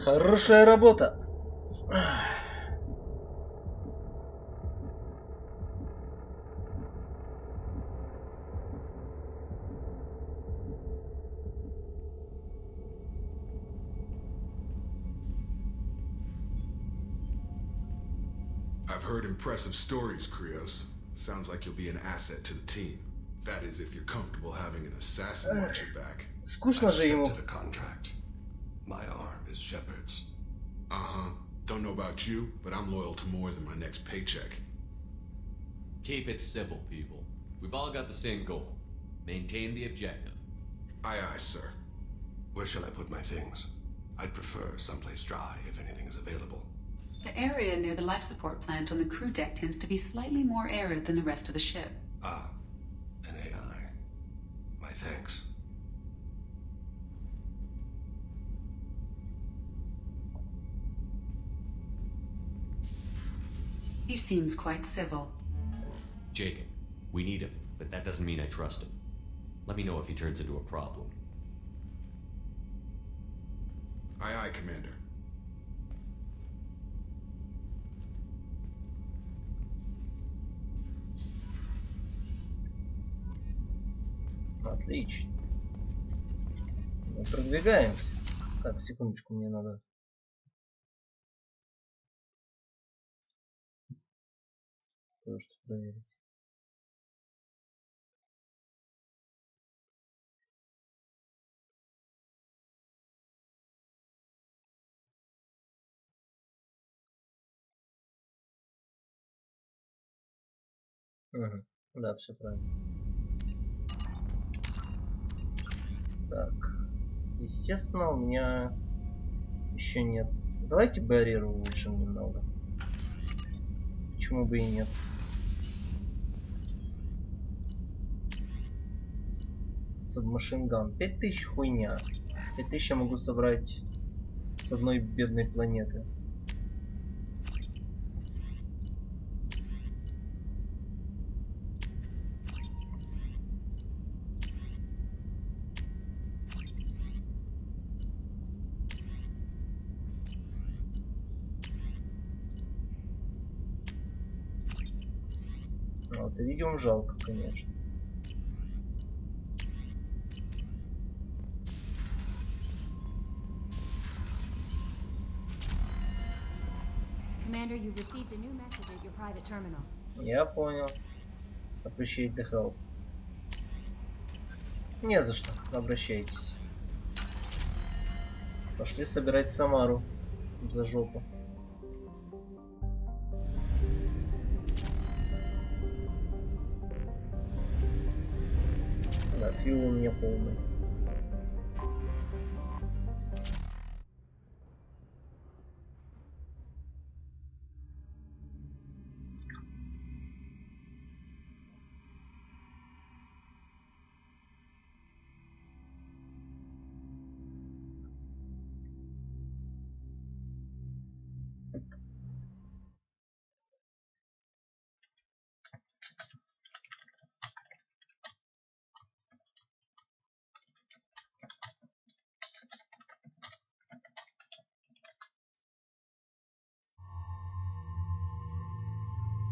Хорошая работа. I've heard impressive stories, Krios. Sounds like you'll be an asset to the team. That is, if you're comfortable having an assassin watch your back. Скучно же ему. A contract. My arm is Shepard's. Don't know about you, but I'm loyal to more than my next paycheck. Keep it civil, people. We've all got the same goal. Maintain the objective. Aye, aye, sir. Where shall I put my things? I'd prefer someplace dry if anything is available. The area near the life support plant on the crew deck tends to be slightly more arid than the rest of the ship. Ah, an AI. My thanks. He seems quite civil. Jacob, we need him, but that doesn't mean I trust him. Let me know if he turns into a problem. Aye, aye, Commander. Отлично. Мы продвигаемся. Так, секундочку, мне надо. Кое-что проверить. Угу. Да, все правильно. Так, естественно, у меня еще нет. Давайте барьер улучшим немного. Почему бы и нет? Submachine Gun. 5000 хуйня. 5000 я могу собрать с одной бедной планеты. Вот, и видео жалко, конечно. Commander, you've received a new message at your private terminal. Я понял. Appreciate the help. Не за что, обращайтесь. Пошли собирать Самару за жопу. Да, фьюл у меня полный.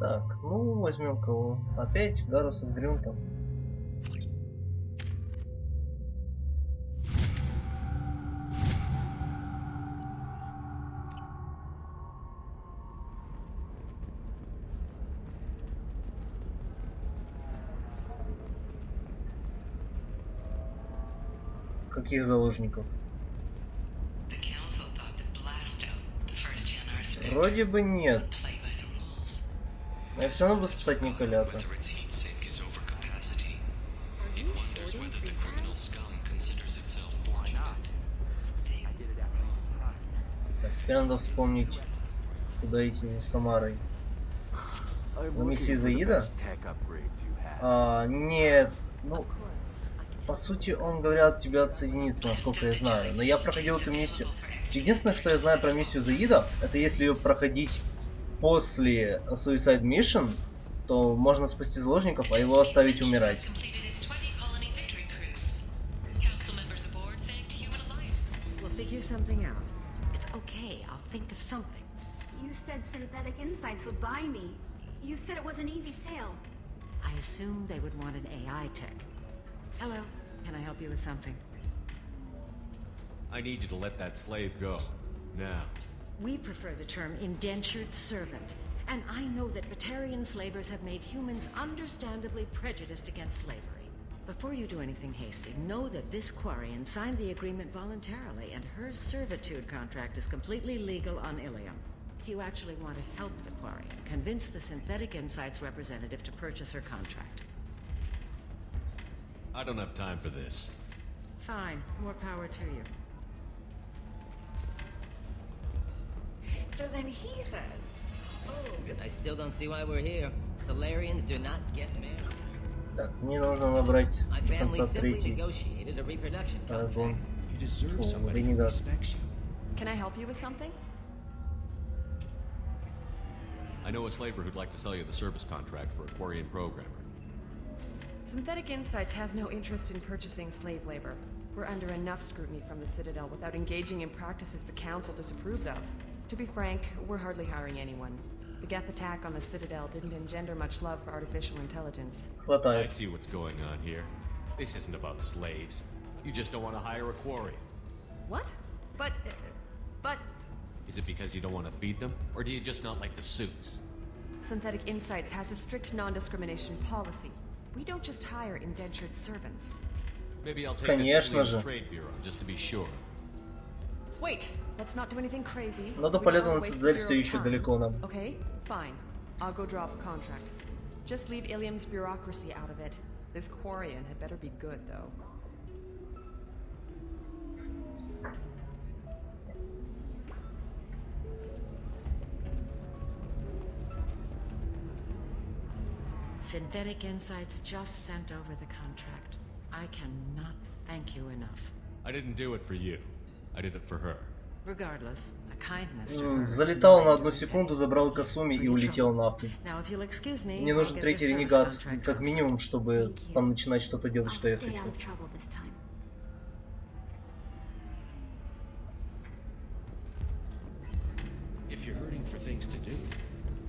Так, ну возьмем кого? Опять Гаруса с Грюнтом. Каких заложников? Вроде бы нет. Но я все равно буду спасать Николята. Так, теперь надо вспомнить, куда идти за Самарой. На миссии Заида? Нет. Ну, по сути, он, говорят, тебя отсоединится, насколько я знаю. Но я проходил эту миссию. Единственное, что я знаю про миссию Заида, это если ее проходить после Suicide Mission, то можно спасти заложников, а его оставить умирать. Okay, I'll think of something. You said Synthetic Insights would buy me. You said it was an easy sale. I assumed they would want an AI tech. Hello, can I help you with something? I need you to let that slave go. Now. We prefer the term indentured servant. And I know that Batarian slavers have made humans understandably prejudiced against slavery. Before you do anything hasty, know that this Quarian signed the agreement voluntarily, and her servitude contract is completely legal on Ilium. If you actually want to help the Quarian, convince the Synthetic Insights representative to purchase her contract. I don't have time for this. Fine, more power to you. So then he says, I still don't see why we're here. Solarians do not get married. Так, мне нужно набрать My до family конца simply третий negotiated a reproduction contract. альбом. You deserve О, somebody who ренегат. respects you. Can I help you with something? I know a slaver who'd like to sell you the service contract for a Quarian programmer. Synthetic Insights has no interest in purchasing slave labor. We're under enough scrutiny from the Citadel without engaging in practices the Council disapproves of. To be frank, we're hardly hiring anyone. The Geth attack on the Citadel didn't engender much love for artificial intelligence. I Хватает. see what's going on here. This isn't about slaves. You just don't want to hire a Quarian. What? But... Is it because you don't want to feed them? Or do you just not like the suits? Synthetic Insights has a strict non-discrimination policy. We don't just hire indentured servants. Maybe I'll take Конечно this to же. Williams Trade Bureau, just to be sure. Wait, let's not do anything crazy. Но до We don't полета wanna на waste the Цитадель все Bureau's еще time. далеко нам. Okay, fine. I'll go drop a contract. Just leave Ilium's bureaucracy out of it. This Quarian had better be good, though. Synthetic Insights just sent over the contract. I cannot thank you enough. I didn't do it for you. I did it for her. Regardless, a kindness to her is Залетал на more одну than секунду, забрал Касуми и улетел нахуй. Now, if you'll excuse me, Мне I'll нужен get третий this service ренегат, contract как transferred. минимум, чтобы там начинать что-то делать, I'll что я stay out хочу. of trouble this time. If you're hurting for things to do,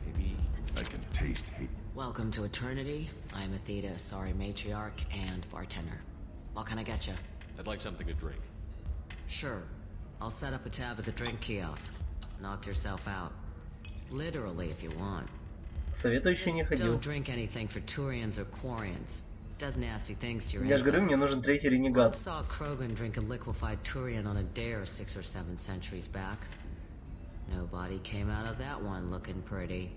maybe I can taste hate. Welcome to Eternity. I'm Athena, sorry matriarch and bartender. What can I get you? I'd like something to drink. Sure. I'll set up a tab at the drink kiosk. Knock yourself out. Literally, if you want. Советую еще не ходил. Don't drink anything for Turians or Quarians. Does nasty things to your Я же говорю, мне insides. нужен третий I ренегат. saw Krogan drink a liquefied Turian on a dare 6 or 7 centuries back. Nobody came out of that one looking pretty.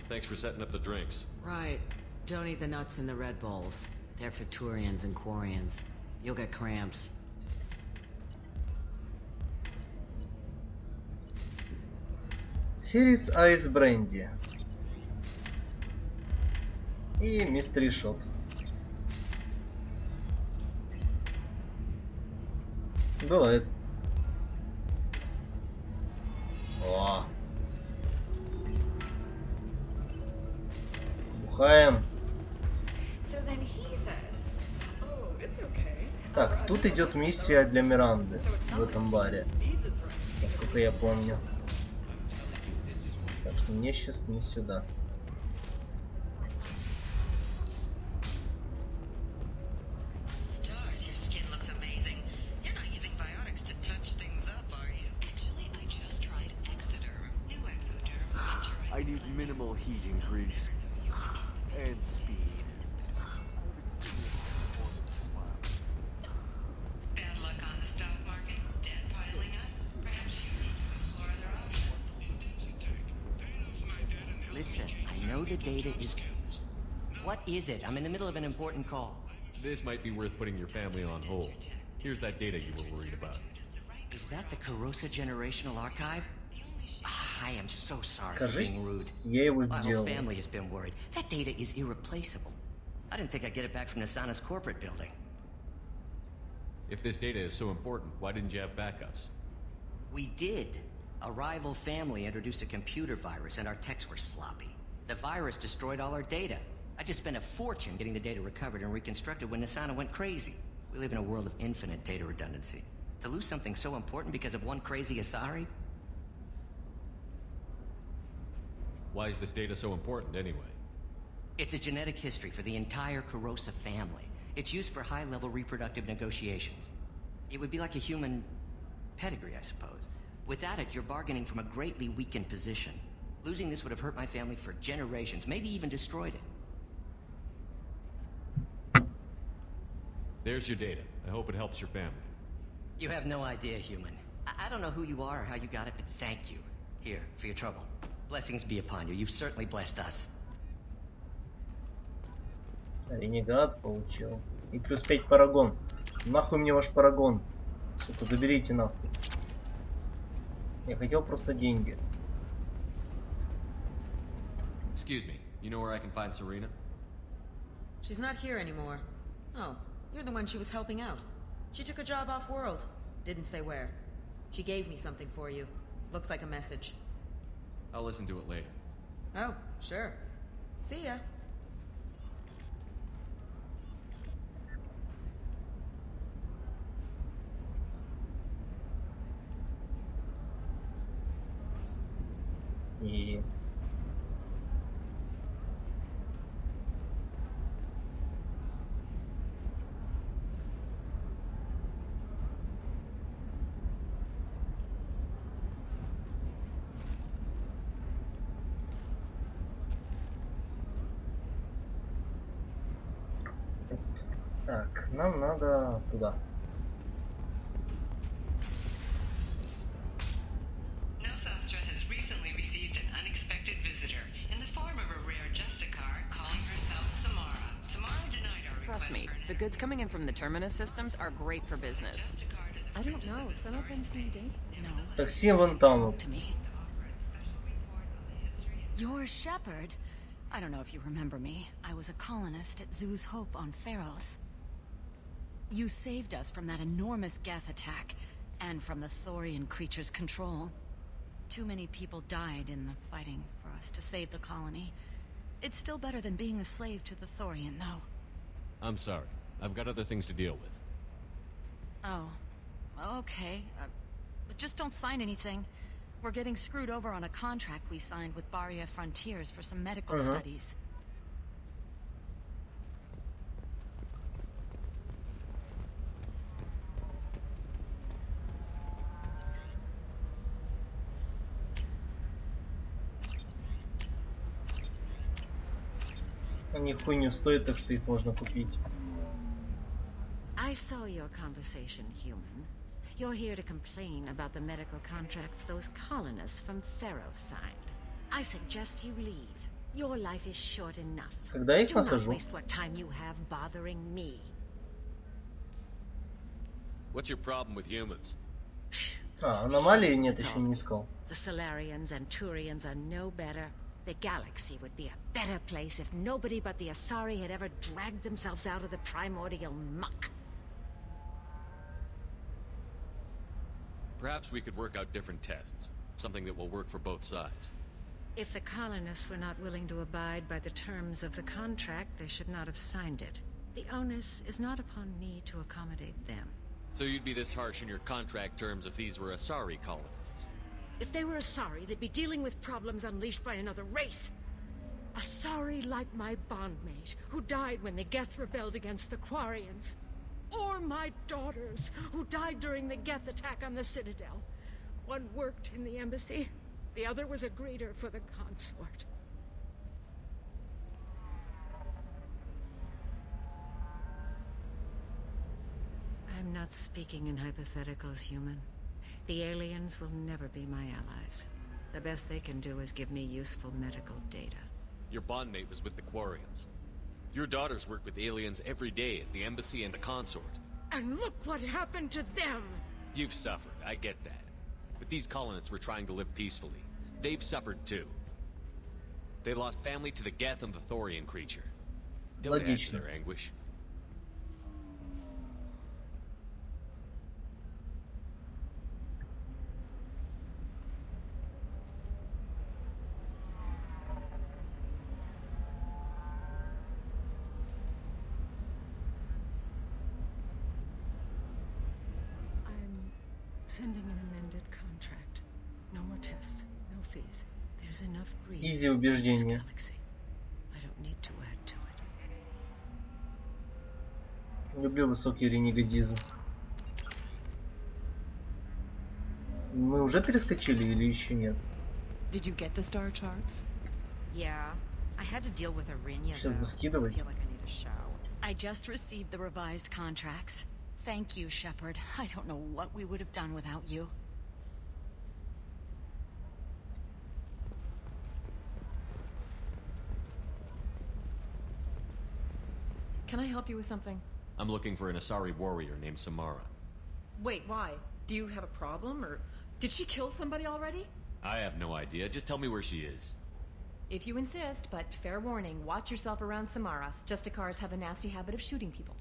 Thanks for setting up the drinks. Right. Don't eat the nuts in the Red Bowls. They're for Turians and Quarians. You'll get cramps. Series Ice Brandy. И Mystery Shot. Бывает. О. Бухаем. So then he says, "Oh, it's okay." Так, тут идет миссия для Миранды в этом баре, насколько я помню. Так что мне сейчас не сюда. Stars, your skin looks amazing. You're not using biotics to touch things up, are you? Actually, I just tried Exoderm. New Exoderm moisturizing. I need minimal heat and grease. And speed. Bad luck on the stock market. Debt piling up. Perhaps you need to explore other options. Listen, I know the data is... What is it? I'm in the middle of an important call. This might be worth putting your family on hold. Here's that data you were worried about. Is that the Carosa Generational Archive? I am so sorry for being Кажись, rude. я его My whole сделал. family has been worried. That data is irreplaceable. I didn't think I'd get it back from Nasana's corporate building. If this data is so important, why didn't you have backups? We did. A rival family introduced a computer virus and our techs were sloppy. The virus destroyed all our data. I just spent a fortune getting the data recovered and reconstructed when Nasana went crazy. We live in a world of infinite data redundancy. To lose something so important because of one crazy Asari? Why is this data so important anyway? It's a genetic history for the entire corrosive family. It's used for high-level reproductive negotiations. It would be like a human pedigree, I suppose. Without it, you're bargaining from a greatly weakened position. Losing this would have hurt my family for generations, maybe even destroyed it. There's your data. I hope it helps your family. You have no idea, human. I don't know who you are or how you got it, but thank you. Here, for your trouble. Blessings be upon you. You've certainly blessed us. Ренегат получил. И плюс 5 парагон. Нахуй мне ваш парагон. Сука, заберите нахуй. Я хотел просто деньги. Excuse me. You know where I can find Serena? She's not here anymore. Oh, you're the one she was helping out. She took a job off-world. Didn't say where. She gave me something for you. Looks like a message. I'll listen to it later. Oh, sure. See ya. И... Так, нам надо туда. Nosastra has recently received an unexpected visitor in the form of a rare Justicar calling herself Samara. Samara denied our request. Trust me, the goods coming in from the Terminus systems are great for business. I don't know. Some of them seem dead. No. Такси вон там вот. To me. You're Shepard. I don't know if you remember me. I was a colonist at Zoo's Hope on Pharos. You saved us from that enormous Geth attack, and from the Thorian creature's control. Too many people died in the fighting for us to save the colony. It's still better than being a slave to the Thorian, though. I'm sorry. I've got other things to deal with. Oh, okay. But just don't sign anything. We're getting screwed over on a contract we signed with Barria Frontiers for some medical studies. Они хуйню стоят, так что их можно купить. I saw your conversation, human. You're here to complain about the medical contracts those colonists from Pharos signed. I suggest you leave. Your life is short enough. Когда я их Do not нахожу? waste what time you have bothering me. What's your problem with humans? А, аномалии нет, еще не искал. The Solarians and Turians are no better. The galaxy would be a better place if nobody but the Asari had ever dragged themselves out of the primordial muck. Perhaps we could work out different tests. Something that will work for both sides. If the colonists were not willing to abide by the terms of the contract, they should not have signed it. The onus is not upon me to accommodate them. So you'd be this harsh in your contract terms if these were Asari colonists? If they were Asari, they'd be dealing with problems unleashed by another race. Asari like my bondmate, who died when the Geth rebelled against the Quarians. Or my daughters, who died during the Geth attack on the Citadel. One worked in the embassy, the other was a greeter for the consort. I'm not speaking in hypotheticals, human. The aliens will never be my allies. The best they can do is give me useful medical data. Your bondmate was with the Quarians. Your daughters work with aliens every day at the embassy and the consort. And look what happened to them! You've suffered, I get that. But these colonists were trying to live peacefully. They've suffered too. They lost family to the Geth and the Thorian creature. Don't add to their anguish. I'm sending an amended contract. No more tests, no fees. There's enough grief Изи in this убеждение. galaxy. I don't need to add to it. Люблю высокий ренегодизм. Мы уже перескочили или еще нет? Did you get the star charts? Yeah. I had to deal with Arinya, Сейчас бы though. I скидывать. feel like I need a shower. I just received the revised contracts. Thank you, Shepard. I don't know what we would have done without you. Can I help you with something? I'm looking for an Asari warrior named Samara. Wait, why? Do you have a problem, or did she kill somebody already? I have no idea. Just tell me where she is. If you insist, but fair warning, watch yourself around Samara. Justicars have a nasty habit of shooting people.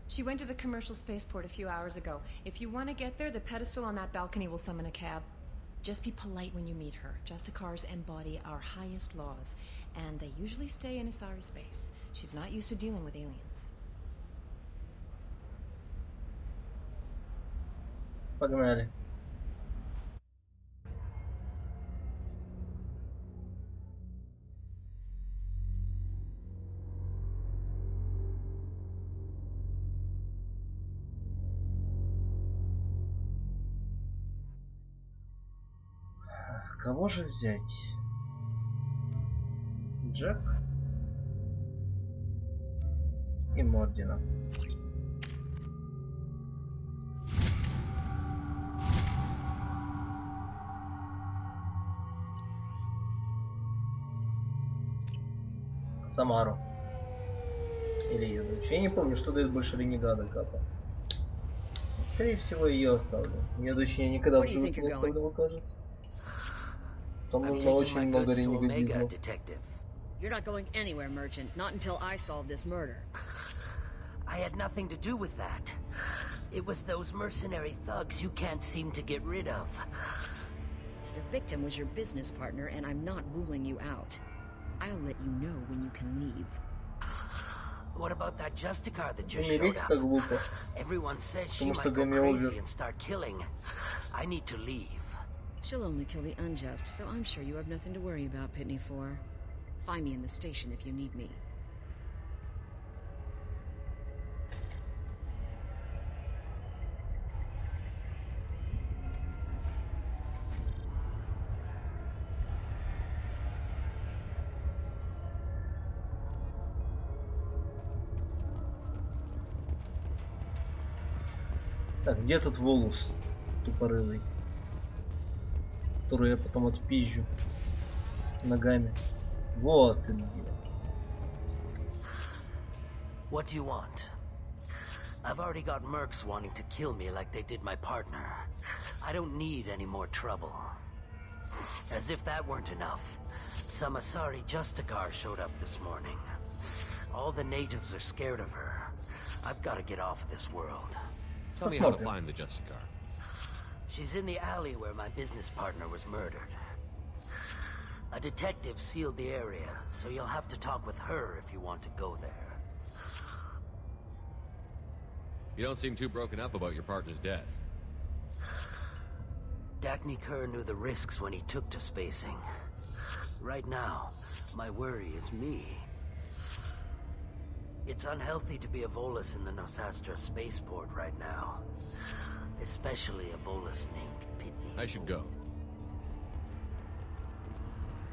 She went to the commercial spaceport a few hours ago. If you want to get there, the pedestal on that balcony will summon a cab. Just be polite when you meet her. Justicars embody our highest laws, and they usually stay in Asari space. She's not used to dealing with aliens. Погнали. Кого же взять? Джек и Мордина. Самару. Или ее дочь. Я не помню, что дает больше ренегада капа. Скорее всего, ее оставлю. Ее дочь я никогда в живых не оставлял, кажется. Там нужно очень много ренегадизма. You're not going anywhere, Merchant. Not until I solve this murder. I had nothing to do with that. It was those mercenary thugs you can't seem to get rid of. The victim was your business partner, and I'm not ruling you out. I'll let you know when you can leave. What about that Justicar that just showed up? Everyone says she might go crazy and start killing. I need to leave. She'll only kill the unjust, so I'm sure you have nothing to worry about, Pitney 4. Find me in the station if you need me. Так, где этот волос тупорылый, который я потом отпизжу ногами? Вот ты где. What do you want? I've already got mercs wanting to kill me like they did my partner. I don't need any more trouble. As if that weren't enough, some Asari Justicar showed up this morning. All the natives are scared of her. I've got to get off of this world. Tell me how to find the Justicar. She's in the alley where my business partner was murdered. A detective sealed the area, so you'll have to talk with her if you want to go there. You don't seem too broken up about your partner's death. Dagny Kerr knew the risks when he took to spacing. Right now, my worry is me. It's unhealthy to be a Volus in the Nosastra spaceport right now. Especially a Volus named Pitney. I should go.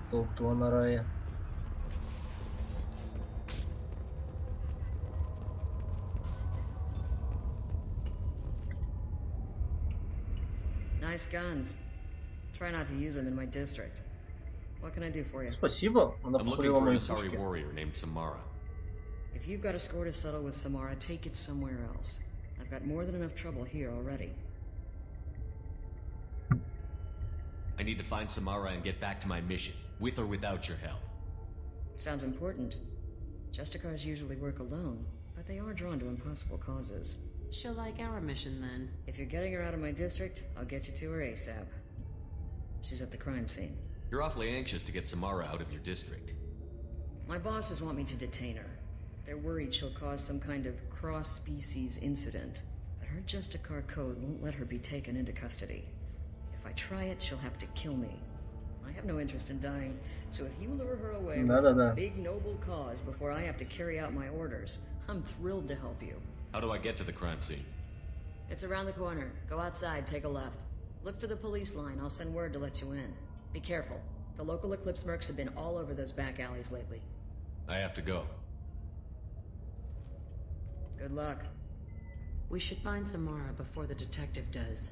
Толтуа на рае. Nice guns. Try not to use them in my district. What can I do for you? Спасибо. Она I'm looking for an Asari warrior named Samara. If you've got a score to settle with Samara, take it somewhere else. I've got more than enough trouble here already. I need to find Samara and get back to my mission, with or without your help. Sounds important. Justicars usually work alone, but they are drawn to impossible causes. She'll like our mission, then. If you're getting her out of my district, I'll get you to her ASAP. She's at the crime scene. You're awfully anxious to get Samara out of your district. My bosses want me to detain her. They're worried she'll cause some kind of cross-species incident, but her Justicar code won't let her be taken into custody. If I try it, she'll have to kill me. I have no interest in dying, so if you lure her away with Да. some big noble cause before I have to carry out my orders, I'm thrilled to help you. How do I get to the crime scene? It's around the corner. Go outside, take a left. Look for the police line. I'll send word to let you in. Be careful. The local Eclipse mercs have been all over those back alleys lately. I have to go. Good luck. We should find Samara before the detective does.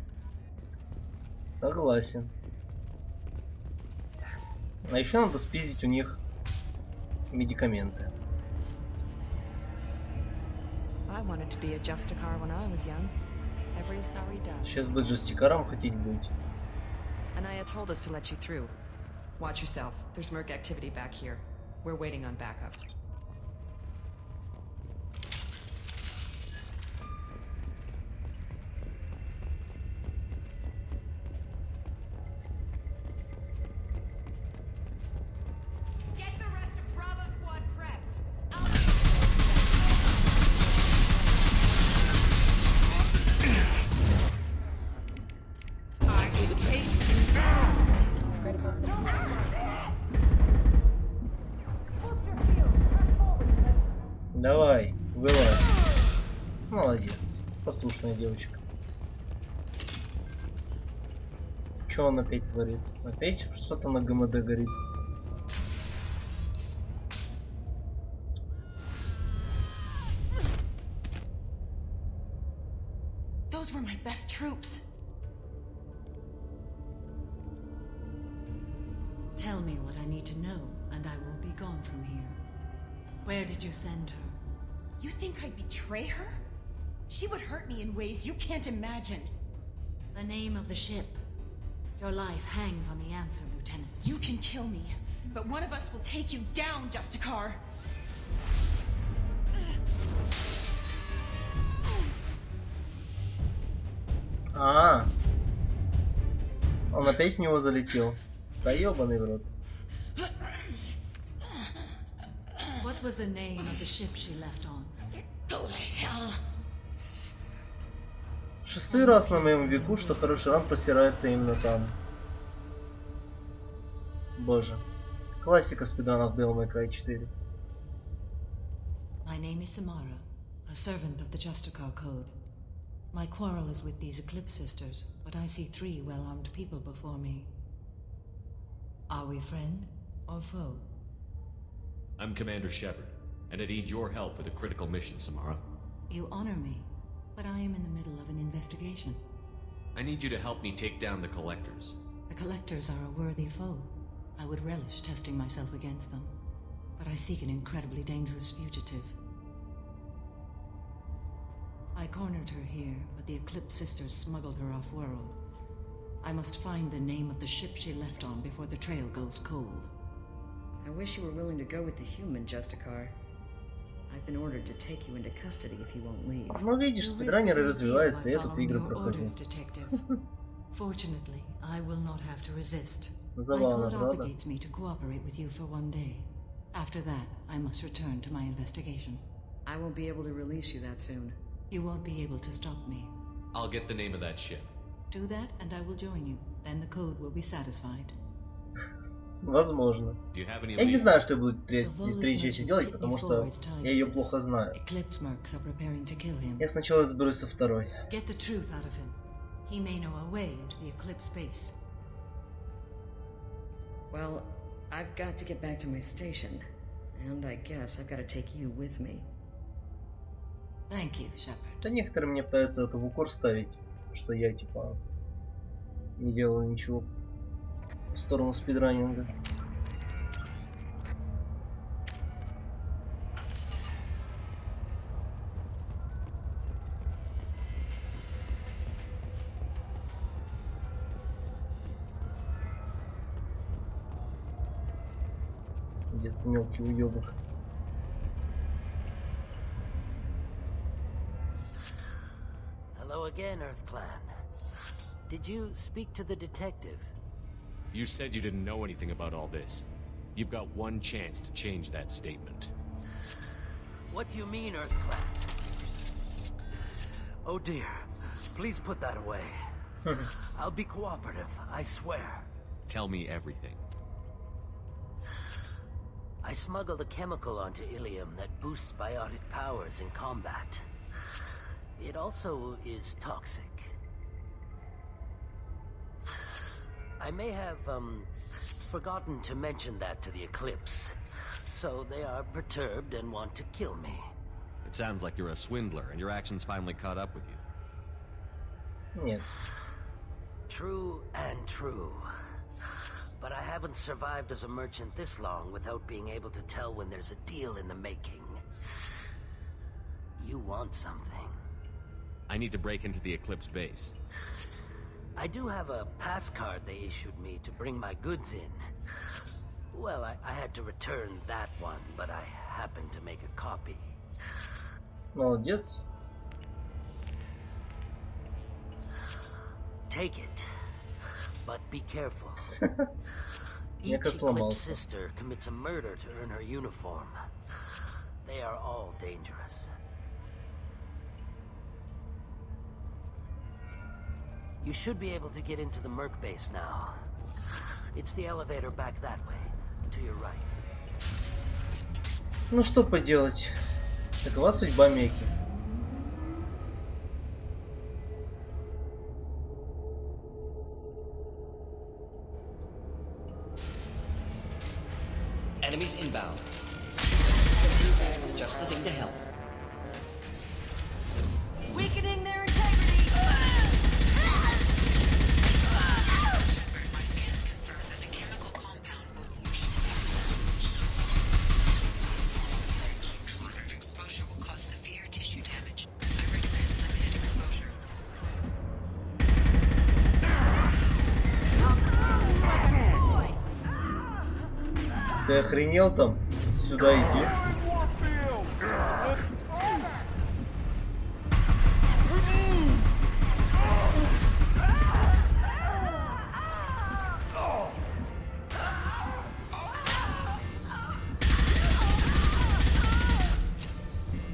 Согласен. А еще надо спиздить у них медикаменты. I wanted to be a Justicar when I was young. Every Asari does. Сейчас бы Джастикаром хотеть быть. Anaya told us to let you through. Watch yourself. There's merc activity back here. We're waiting on backup. Get the rest of Bravo Squad prepped. I will take Давай, вылазь. Молодец. Послушная девочка. Что он опять творит? Опять что-то на ГМД горит. Those were my best troops. Tell me what I need to know, and I will be gone from here. Where did you send her? You think I'd betray her? She would hurt me in ways you can't imagine. The name of the ship. Your life hangs on the answer, Lieutenant. You can kill me, but one of us will take you down, Justicar. Он опять в него залетел. Да ёбаный в рот. What was the name of the ship she left on? Go to hell. Шестый раз на моем веку, что хороший ран просирается именно там. Боже. Классика спидранов Devil May Cry 4. My name is Samara, a servant of the Justicar Code. My quarrel is with these Eclipse sisters, but I see 3 well-armed people before me. Are we friend or foe? I'm Commander Shepard, and I need your help with a critical mission, Samara. You honor me, but I am in the middle of an investigation. I need you to help me take down the Collectors. The Collectors are a worthy foe. I would relish testing myself against them, but I seek an incredibly dangerous fugitive. I cornered her here, but the Eclipse sisters smuggled her off-world. I must find the name of the ship she left on before the trail goes cold. I wish you were willing to go with the human, Justicar. I've been ordered to take you into custody if you won't leave. Ну видишь, спидранеры развиваются, и я тут игры прохожу. Fortunately, I will not have to resist. Забавно, My code правда? obligates me to cooperate with you for one day. After that, I must return to my investigation. I won't be able to release you that soon. You won't be able to stop me. I'll get the name of that ship. Do that, and I will join you. Then the code will be satisfied. Возможно. Do you have any Я не leads? знаю, что я буду в третьей части делать, потому что я ее плохо знаю. Eclipse mercs are preparing to kill him. Я сначала разберусь со второй. Get the truth out of him. He may know a way into the Eclipse base. Well, I've got to get back to my station. And I guess I've got to take you with me. Thank you, Shepard. Да некоторые мне пытаются это в укор ставить, что я типа не делаю ничего в сторону спидранинга. Где-то мелкий уёбок. Hello again, Earth Clan. Did you speak to the detective? You said you didn't know anything about all this. You've got one chance to change that statement. What do you mean, Earth Clan? Oh dear. Please put that away. I'll be cooperative, I swear. Tell me everything. I smuggled a chemical onto Ilium that boosts biotic powers in combat. It also is toxic. I may have, forgotten to mention that to the Eclipse. So they are perturbed and want to kill me. It sounds like you're a swindler and your actions finally caught up with you. Нет. True and true. But I haven't survived as a merchant this long without being able to tell when there's a deal in the making. You want something. I need to break into the Eclipse base. I do have a pass card they issued me to bring my goods in. Well, I had to return that one, but I happened to make a copy. Молодец. Take it, but be careful. Я Each Eclipse сломался. sister commits a murder to earn her uniform. They are all dangerous. You should be able to get into the Merc base now. It's the elevator back that way, to your right. Ну что поделать? Такова судьба Мекки. Enemies inbound. Just the thing to help. Weakening their integrity. My scans confirm that the chemical compound prolonged exposure will cause severe tissue damage. I recommend limited exposure. Ты охренел там? Сюда иди.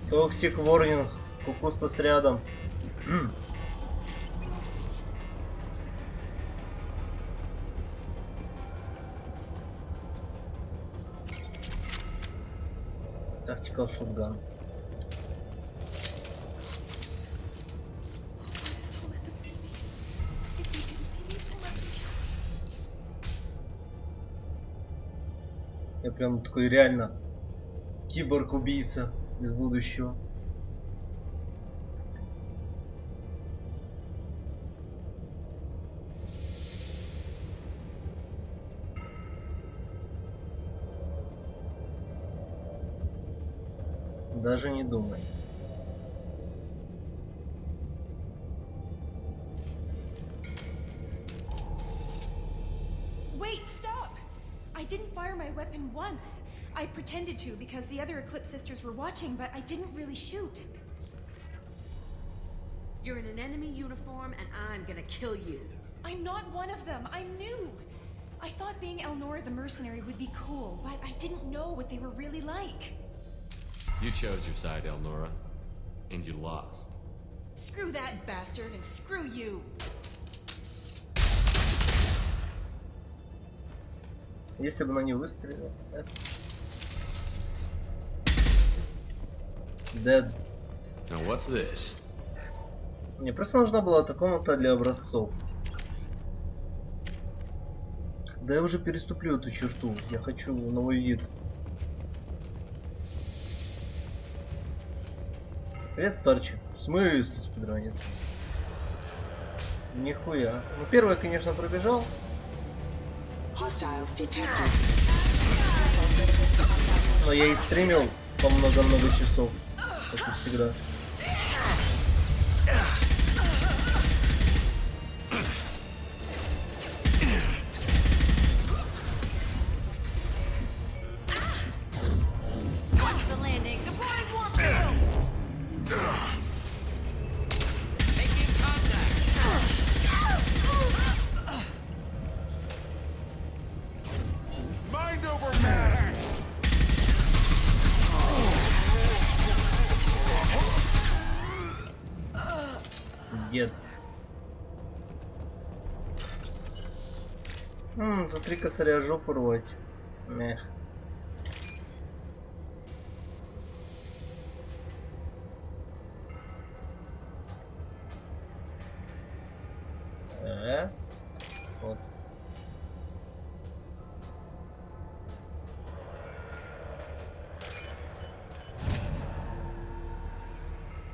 Токсик ворнинг. Кукустас рядом. Тактикал шотган. Я прям такой реально киборг-убийца из будущего. Даже не думай. Wait, stop! I didn't fire my weapon once. I pretended to because the other Eclipse sisters were watching, but I didn't really shoot. You're in an enemy uniform and I'm gonna kill you. I'm not one of them. I'm new. I thought being Elnora the mercenary would be cool, but I didn't know what they were really like. You chose your side, Elnora, and you lost. Screw that bastard and screw you. Если бы она не выстрелила. Dead. Now what's this? Мне просто нужна была эта комната для образцов. Да я уже переступлю эту черту. Я хочу новый вид. Привет, старчик. В смысле спидранец? Нихуя. Ну, первое, конечно, пробежал. Но я и стримил по много-много часов, как и всегда. Watch the landing. Deploying warp field. Making contact. Mind over matter! Дед. За 3 косаря жопу рвать. Мех. Вот.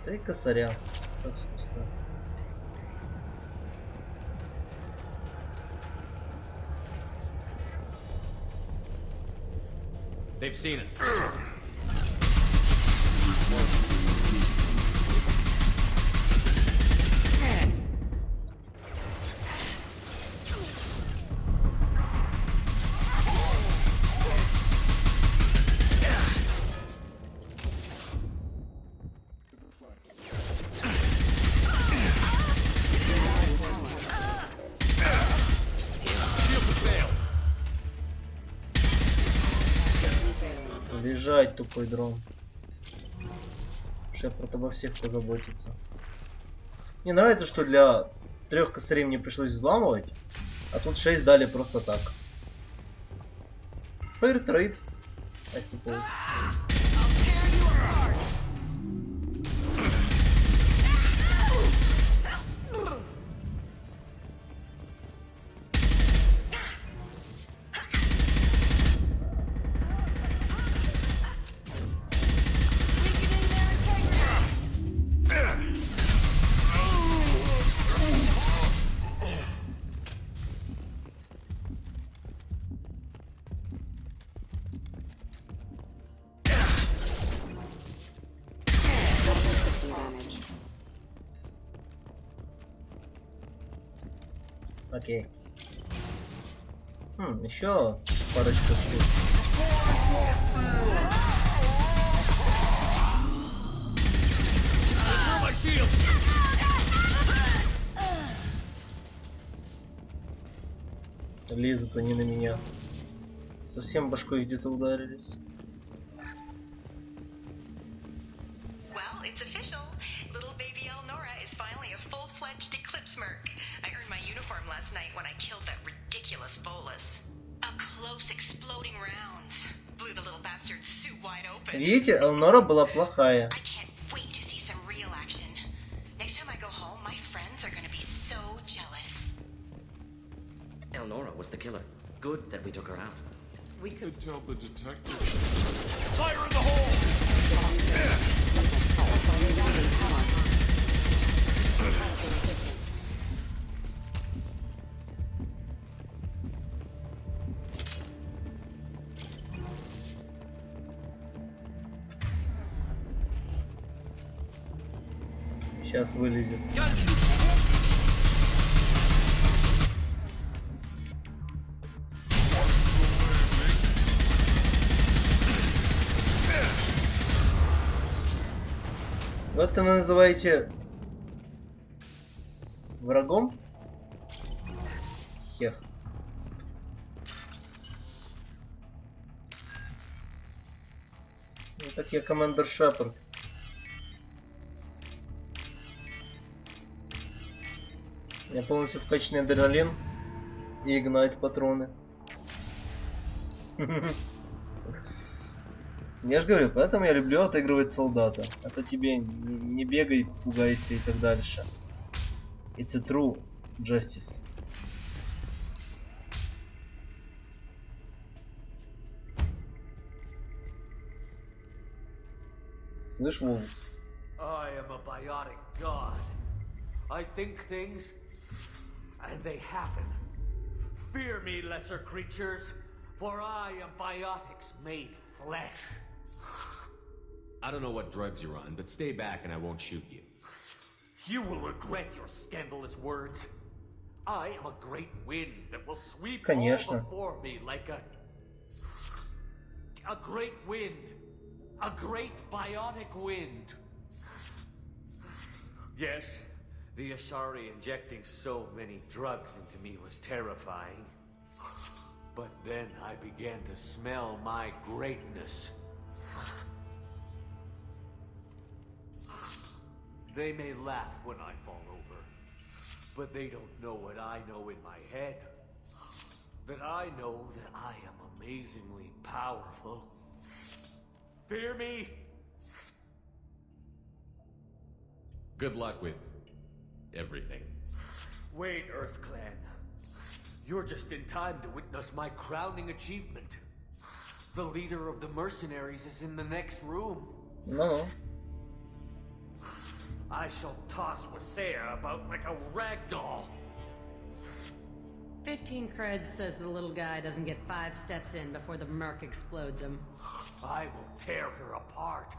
3 косаря. Как искусство. They've seen us. Лежать, тупой дрон. Шепард обо всех позаботится. Мне нравится, что для 3 косарей мне пришлось взламывать, а тут 6 дали просто так. Fair trade, I suppose. Окей. Еще парочку штук. Лезут они на меня. Совсем башкой где-то ударились. Well, it's official. Little baby Elnora is finally a full-fledged eclipse merc. I earned my uniform last night when I killed that ridiculous bolus. Up close, exploding rounds. Blew the little bastard's suit wide open. Видите, Элнора была плохая. I can't wait to see some real action. Next time I go home, my friends are gonna be so jealous. Elnora was the killer. Good that we took her out. We could tell the detective. Fire in the hole! Сейчас вылезет. Вот это вы называете врагом? Хех. Ну так я командир Шепард. Я полностью вкачанный адреналин и игнайт патроны. Я же говорю, поэтому я люблю отыгрывать солдата. А то тебе не бегай, пугайся и так дальше. It's a true justice. Слышь, Вов? I am a biotic god. I think things, and they happen. Fear me, lesser creatures, for I am biotics made flesh. I don't know what drugs you're on, but stay back and I won't shoot you. You will regret your scandalous words. I am a great wind that will sweep Конечно. all before me like a great wind. A great biotic wind. Yes, the Asari injecting so many drugs into me was terrifying. But then I began to smell my greatness. They may laugh when I fall over, but they don't know what I know in my head. That I know that I am amazingly powerful. Fear me? Good luck with everything. Wait, Earth Clan. You're just in time to witness my crowning achievement. The leader of the mercenaries is in the next room. No. I shall toss Wasea about like a rag doll. 15 creds says the little guy doesn't get 5 steps in before the merc explodes him. I will tear her apart.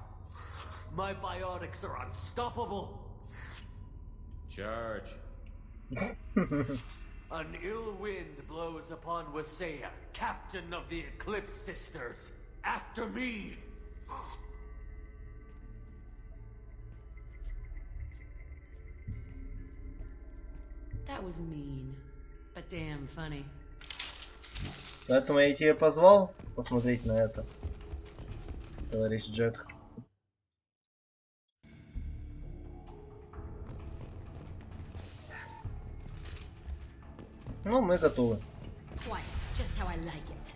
My biotics are unstoppable. Charge. An ill wind blows upon Wasea, captain of the Eclipse Sisters. After me! That was mean, but damn funny. Поэтому я тебя позвал посмотреть на это, товарищ Джек. Ну, мы готовы. Quiet, just how I like it.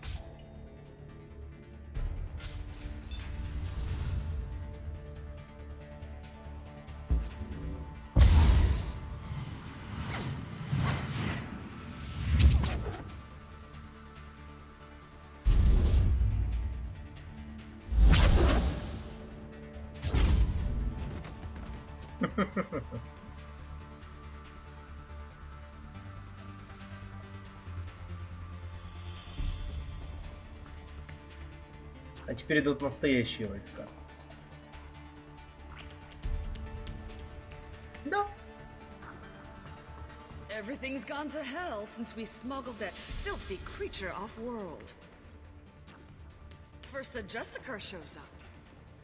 А теперь идут настоящие войска. Да. Everything's gone to hell since we smuggled that filthy creature off-world. First a Justicar shows up.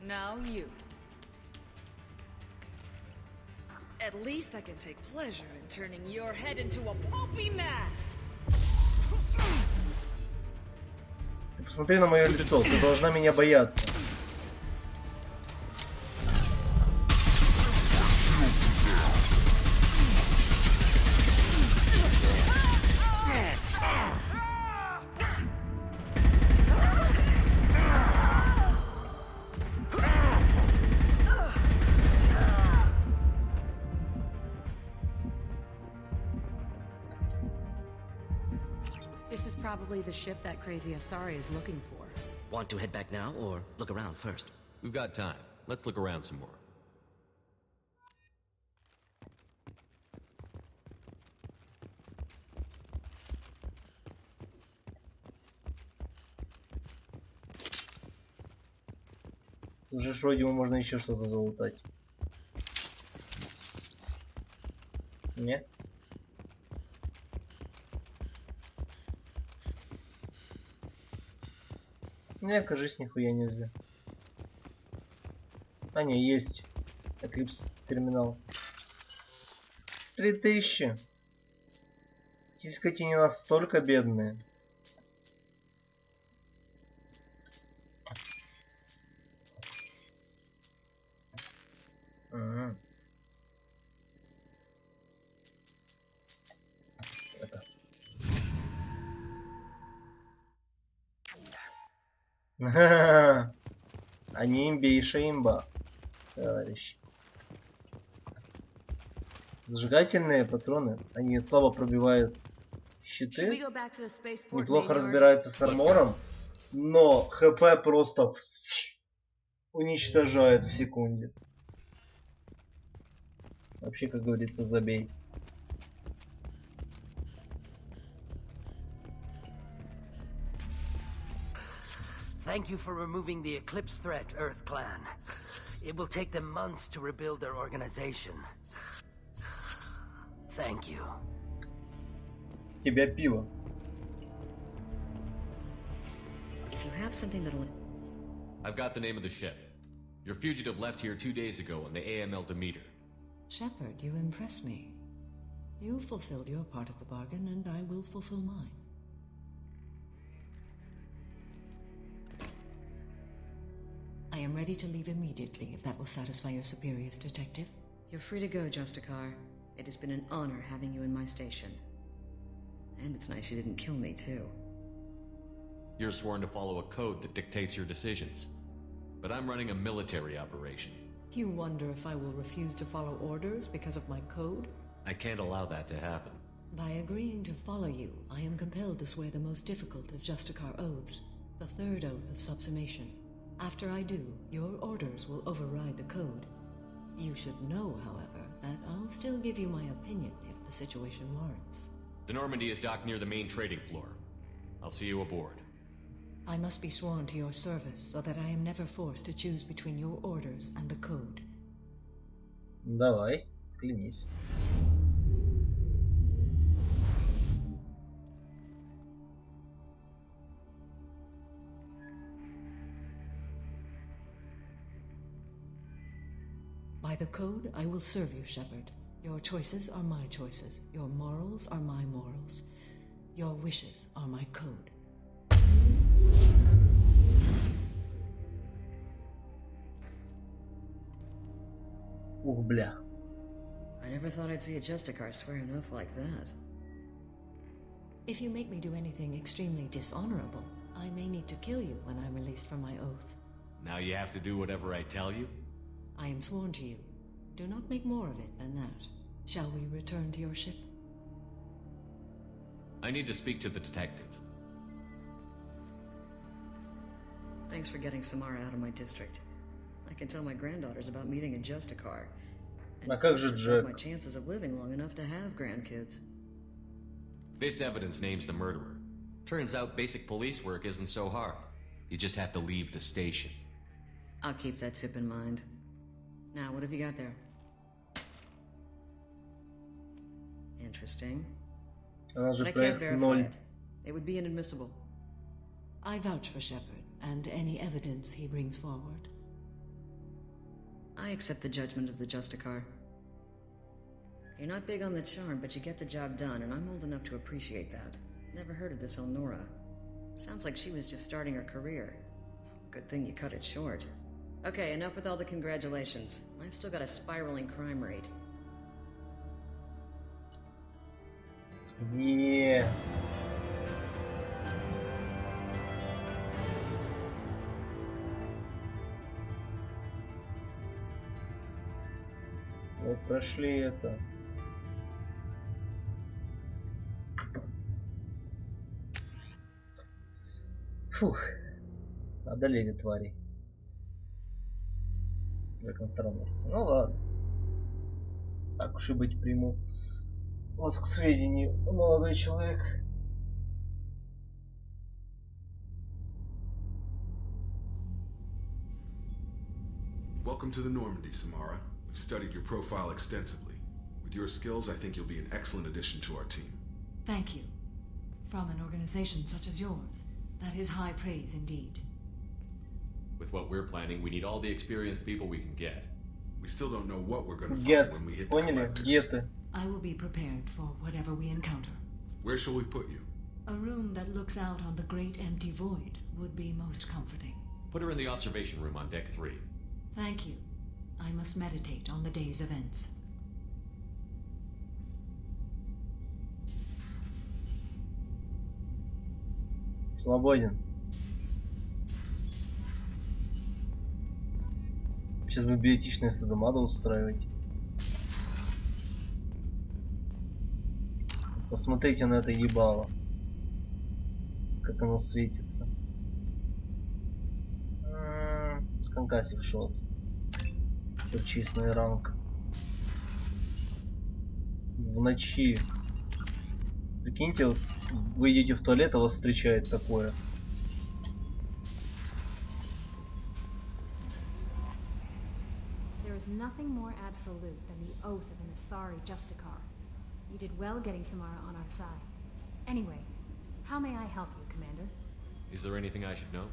Now you. At least I can take pleasure in turning your head into a pulpy mass. Ты посмотри на мое лицо, ты должна меня бояться. This is probably the ship that crazy Asari is looking for. Want to head back now, or look around first? We've got time. Let's look around some more. Уже вроде бы можно еще что-то залутать. Не? Не, кажись, нихуя нельзя. А, не, есть. Эклипс терминал. 3000. Эти скотини настолько бедные. Они имбейшая имба, товарищ. Зажигательные патроны, они слабо пробивают щиты, неплохо разбираются с армором, но ХП просто уничтожает в секунде. Вообще, как говорится, забей. Thank you for removing the Eclipse threat, Earth Clan. It will take them months to rebuild their organization. Thank you. С тебя пиво. If you have something that'll... I've got the name of the ship. Your fugitive left here 2 days ago on the AML Demeter. Shepard, you impress me. You fulfilled your part of the bargain, and I will fulfill mine. I am ready to leave immediately, if that will satisfy your superiors, Detective. You're free to go, Justicar. It has been an honor having you in my station. And it's nice you didn't kill me, too. You're sworn to follow a code that dictates your decisions. But I'm running a military operation. You wonder if I will refuse to follow orders because of my code? I can't allow that to happen. By agreeing to follow you, I am compelled to swear the most difficult of Justicar oaths, the third oath of subsumation. After I do, your orders will override the code. You should know, however, that I'll still give you my opinion if the situation warrants. The Normandy is docked near the main trading floor. I'll see you aboard. I must be sworn to your service so that I am never forced to choose between your orders and the code. Давай, клянись. By the code, I will serve you, Shepard. Your choices are my choices. Your morals are my morals. Your wishes are my code. Ух, бля. I never thought I'd see a Justicar swear an oath like that. If you make me do anything extremely dishonorable, I may need to kill you when I'm released from my oath. Now you have to do whatever I tell you? I am sworn to you. Do not make more of it than that. Shall we return to your ship? I need to speak to the detective. Thanks for getting Samara out of my district. I can tell my granddaughters about meeting a Justicar. And А как же just Джек? my chances of living long enough to have grandkids. This evidence names the murderer. Turns out basic police work isn't so hard. You just have to leave the station. I'll keep that tip in mind. Now, what have you got there? Interesting. Она же But I can't проект verify 0. it. It would be inadmissible. I vouch for Shepard and any evidence he brings forward. I accept the judgment of the Justicar. You're not big on the charm, but you get the job done, and I'm old enough to appreciate that. Never heard of this Elnora. Sounds like she was just starting her career. Good thing you cut it short. Okay, enough with all the congratulations. I've still got a spiraling crime rate. Yeah. Мы прошли это. Фух. Одолели твари. Как на втором месте. Ну ладно. Так уж и быть, приму вас к сведению, молодой человек. Welcome to the Normandy, Samara. We've studied your profile extensively. With your skills, I think you'll be an excellent addition to our team. Thank you. From an organization such as yours, that is high praise indeed. With what we're planning, we need all the experienced people we can get. We still don't know what we're going to Get. find when we hit the Поняли? collectors. Где-то. I will be prepared for whatever we encounter. Where shall we put you? A room that looks out on the great empty void would be most comforting. Put her in the observation room on deck 3. Thank you. I must meditate on the day's events. Свободен. Сейчас бы биотичное стадомадо устраивать. Посмотрите на это ебало. Как оно светится. Конкассив шот. Чистный ранг. В ночи. Прикиньте, вот вы идете в туалет, а вас встречает такое. There is nothing more absolute than the oath of an Asari Justicar. You did well getting Samara on our side. Anyway, how may I help you, Commander? Is there anything I should know?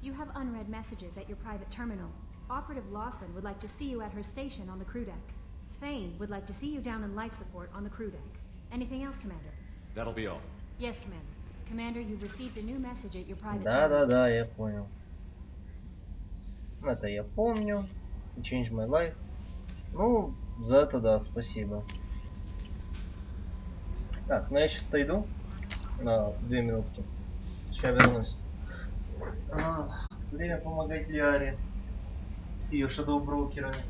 You have unread messages at your private terminal. Operative Lawson would like to see you at her station on the crew deck. Thane would like to see you down in life support on the crew deck. Anything else, Commander? That'll be all. Yes, Commander. Commander, you've received a new message at your private Да, я понял. Это я помню. Change my life. Ну, за это да, спасибо. Так, ну я сейчас отойду на 2 минутки. Сейчас вернусь. Время помогать Лиаре с ее шадоу-брокерами.